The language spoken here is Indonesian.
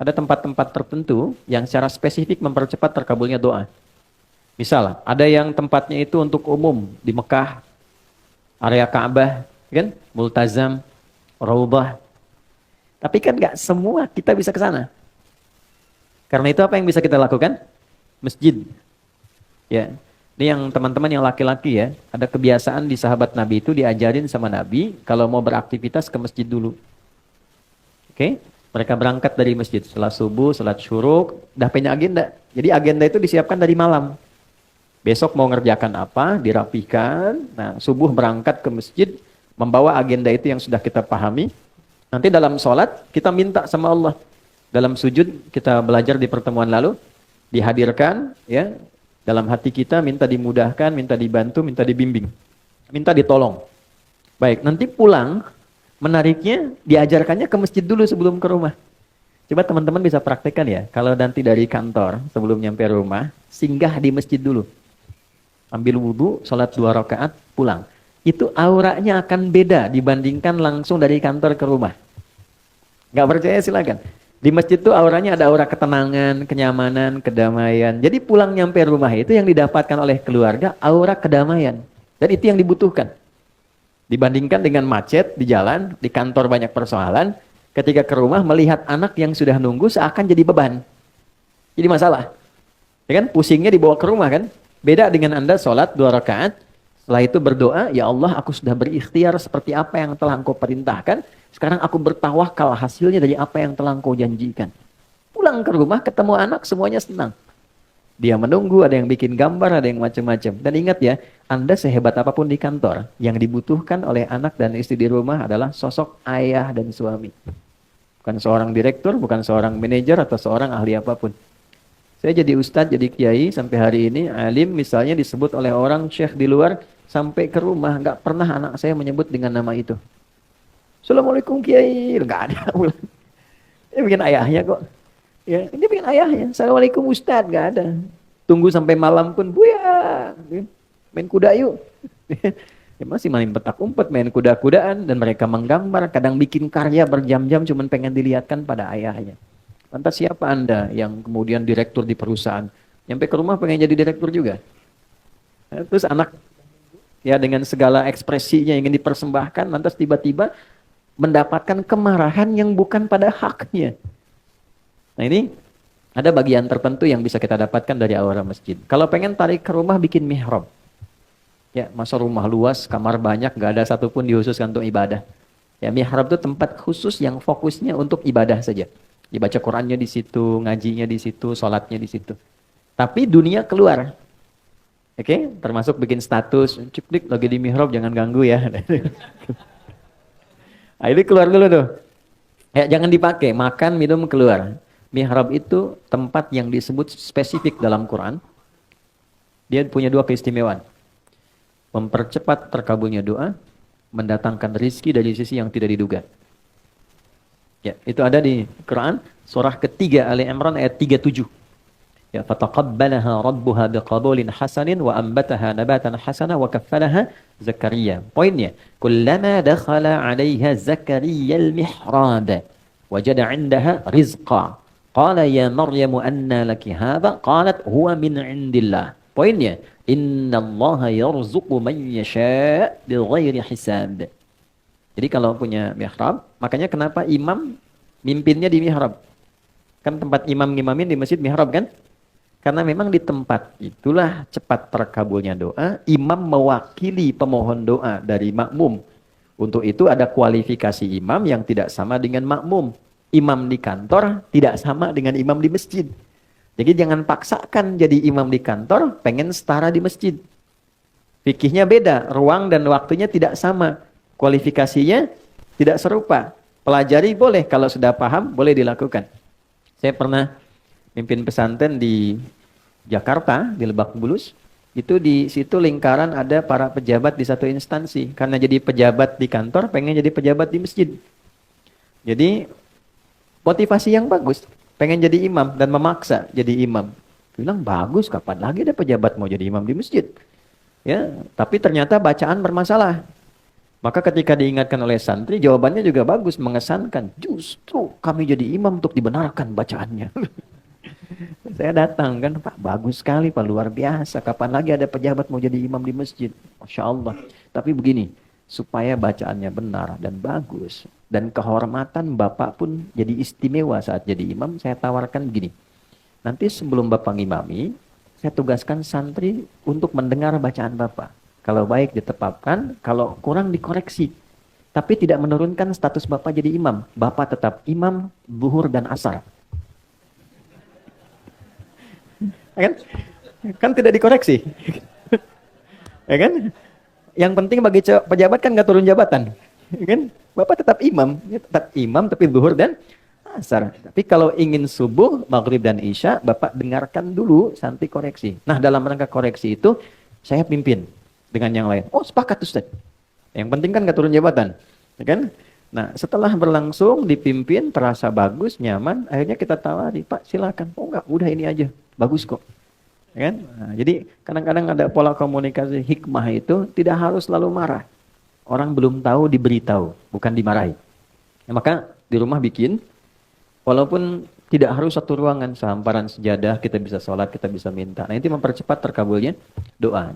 Ada tempat-tempat tertentu yang secara spesifik mempercepat terkabulnya doa. Misal, ada yang tempatnya itu untuk umum di Mekah, area Ka'bah, kan? Multazam, Raudhah. Tapi kan nggak semua kita bisa ke sana. Karena itu apa yang bisa kita lakukan? Masjid. Ya. Ini yang teman-teman yang laki-laki ya, ada kebiasaan di sahabat Nabi itu diajarin sama Nabi kalau mau beraktivitas ke masjid dulu. Oke? Mereka berangkat dari masjid setelah subuh, salat syuruk, udah punya agenda. Jadi agenda itu disiapkan dari malam. Besok mau ngerjakan apa, dirapikan. Nah, subuh berangkat ke masjid, membawa agenda itu yang sudah kita pahami. Nanti dalam sholat, kita minta sama Allah. Dalam sujud, kita belajar di pertemuan lalu, dihadirkan, ya, dalam hati kita minta dimudahkan, minta dibantu, minta dibimbing. Minta ditolong. Baik, nanti pulang, menariknya, diajarkannya ke masjid dulu sebelum ke rumah. Coba teman-teman bisa praktekkan ya, kalau nanti dari kantor, sebelum nyampe rumah, singgah di masjid dulu. Ambil wudhu, sholat 2 rakaat, pulang. Itu auranya akan beda dibandingkan langsung dari kantor ke rumah. Nggak percaya silakan. Di masjid itu auranya ada aura ketenangan, kenyamanan, kedamaian. Jadi pulang nyampe rumah itu yang didapatkan oleh keluarga, aura kedamaian. Dan itu yang dibutuhkan. Dibandingkan dengan macet di jalan, di kantor banyak persoalan, ketika ke rumah melihat anak yang sudah nunggu seakan jadi beban. Jadi masalah. Ya kan? Pusingnya dibawa ke rumah kan? Beda dengan Anda sholat 2 rakaat, setelah itu berdoa, ya Allah aku sudah berikhtiar seperti apa yang telah Engkau perintahkan, sekarang aku bertawakal hasilnya dari apa yang telah Engkau janjikan. Pulang ke rumah, ketemu anak, semuanya senang. Dia menunggu, ada yang bikin gambar, ada yang macam-macam. Dan ingat ya, Anda sehebat apapun di kantor, yang dibutuhkan oleh anak dan istri di rumah adalah sosok ayah dan suami. Bukan seorang direktur, bukan seorang manajer, atau seorang ahli apapun. Saya jadi ustadz, jadi kiai, sampai hari ini, alim misalnya disebut oleh orang syekh di luar, sampai ke rumah, nggak pernah anak saya menyebut dengan nama itu. Assalamualaikum kiai, nggak ada. Ini bikin ayahnya kok. Ya, ini bikin ayahnya. Assalamualaikum ustadz, nggak ada. Tunggu sampai malam pun, buya, main kuda yuk. Ya, masih main petak umpet, main kuda-kudaan, dan mereka menggambar, kadang bikin karya berjam-jam, cuman pengen dilihatkan pada ayahnya. Lantas siapa Anda yang kemudian direktur di perusahaan? Nyampe ke rumah pengen jadi direktur juga. Terus anak ya dengan segala ekspresinya ingin dipersembahkan, lantas tiba-tiba mendapatkan kemarahan yang bukan pada haknya. Nah ini ada bagian tertentu yang bisa kita dapatkan dari aura masjid. Kalau pengen tarik ke rumah, bikin mihrab. Ya, masa rumah luas, kamar banyak, gak ada satupun dihususkan untuk ibadah. Ya, mihrab itu tempat khusus yang fokusnya untuk ibadah saja. Dibaca Qurannya di situ, ngajinya di situ, sholatnya di situ. Tapi dunia keluar. Oke, termasuk bikin status, ciplik lagi di mihrab jangan ganggu ya. Nah, ini keluar dulu tuh. Ya, jangan dipakai, makan, minum, keluar. Mihrab itu tempat yang disebut spesifik dalam Quran. Dia punya 2 keistimewaan. Mempercepat terkabulnya doa, mendatangkan rizki dari sisi yang tidak diduga. Ya, itu ada di Quran surah ketiga Ali Imran ayat 37. Ya, fataqabbalaha rabbuha biqabulin hasanin wa ambataha nabatan hasana wa kaffalaha Zakaria. Poinnya, kullama dakhala 'alaiha Zakaria al-mihrab wajada 'indaha rizqa. Qala ya Maryamu anna laki hadha? Qalat huwa min 'indillah. Poinnya, innallaha yarzuqu man yasha' bighairi hisab. Jadi kalau punya mihrab, makanya kenapa imam mimpinnya di mihrab? Kan tempat imam ngimamin di masjid mihrab kan? Karena memang di tempat itulah cepat terkabulnya doa, imam mewakili pemohon doa dari makmum. Untuk itu ada kualifikasi imam yang tidak sama dengan makmum. Imam di kantor tidak sama dengan imam di masjid. Jadi jangan paksakan jadi imam di kantor, pengen setara di masjid. Fikihnya beda, ruang dan waktunya tidak sama. Kualifikasinya tidak serupa. Pelajari boleh, kalau sudah paham boleh dilakukan. Saya pernah mimpin pesantren di Jakarta, di Lebak Bulus. Itu di situ lingkaran ada para pejabat di satu instansi. Karena jadi pejabat di kantor, pengen jadi pejabat di masjid. Jadi motivasi yang bagus. Pengen jadi imam dan memaksa jadi imam. Bilang bagus, kapan lagi ada pejabat mau jadi imam di masjid? Ya, tapi ternyata bacaan bermasalah. Maka ketika diingatkan oleh santri, jawabannya juga bagus, mengesankan. Justru kami jadi imam untuk dibenarkan bacaannya. Saya datang kan, Pak, bagus sekali Pak, luar biasa. Kapan lagi ada pejabat mau jadi imam di masjid? Masya Allah. Tapi begini, supaya bacaannya benar dan bagus, dan kehormatan Bapak pun jadi istimewa saat jadi imam, saya tawarkan begini. Nanti sebelum Bapak ngimami, saya tugaskan santri untuk mendengar bacaan Bapak. Kalau baik ditetapkan, kalau kurang dikoreksi. Tapi tidak menurunkan status Bapak jadi imam. Bapak tetap imam, zuhur dan asar. Kan? Kan tidak dikoreksi. Ya kan? Yang penting bagi pejabat kan nggak turun jabatan. Ya kan? Bapak tetap imam tapi zuhur dan asar. Tapi kalau ingin subuh, maghrib dan isya, Bapak dengarkan dulu santi koreksi. Nah, dalam rangka koreksi itu saya pimpin dengan yang lain. Oh, sepakat Ustaz. Yang penting kan nggak turun jabatan. Ya kan? Nah, setelah berlangsung dipimpin terasa bagus, nyaman, akhirnya kita tawari, Pak, silakan. Oh enggak, udah ini aja. Bagus kok. Ya kan? Nah, jadi kadang-kadang ada pola komunikasi hikmah itu tidak harus selalu marah. Orang belum tahu diberitahu, bukan dimarahi. Ya, maka di rumah bikin, walaupun tidak harus satu ruangan, sehamparan sejadah, kita bisa sholat, kita bisa minta. Nah, itu mempercepat terkabulnya doa.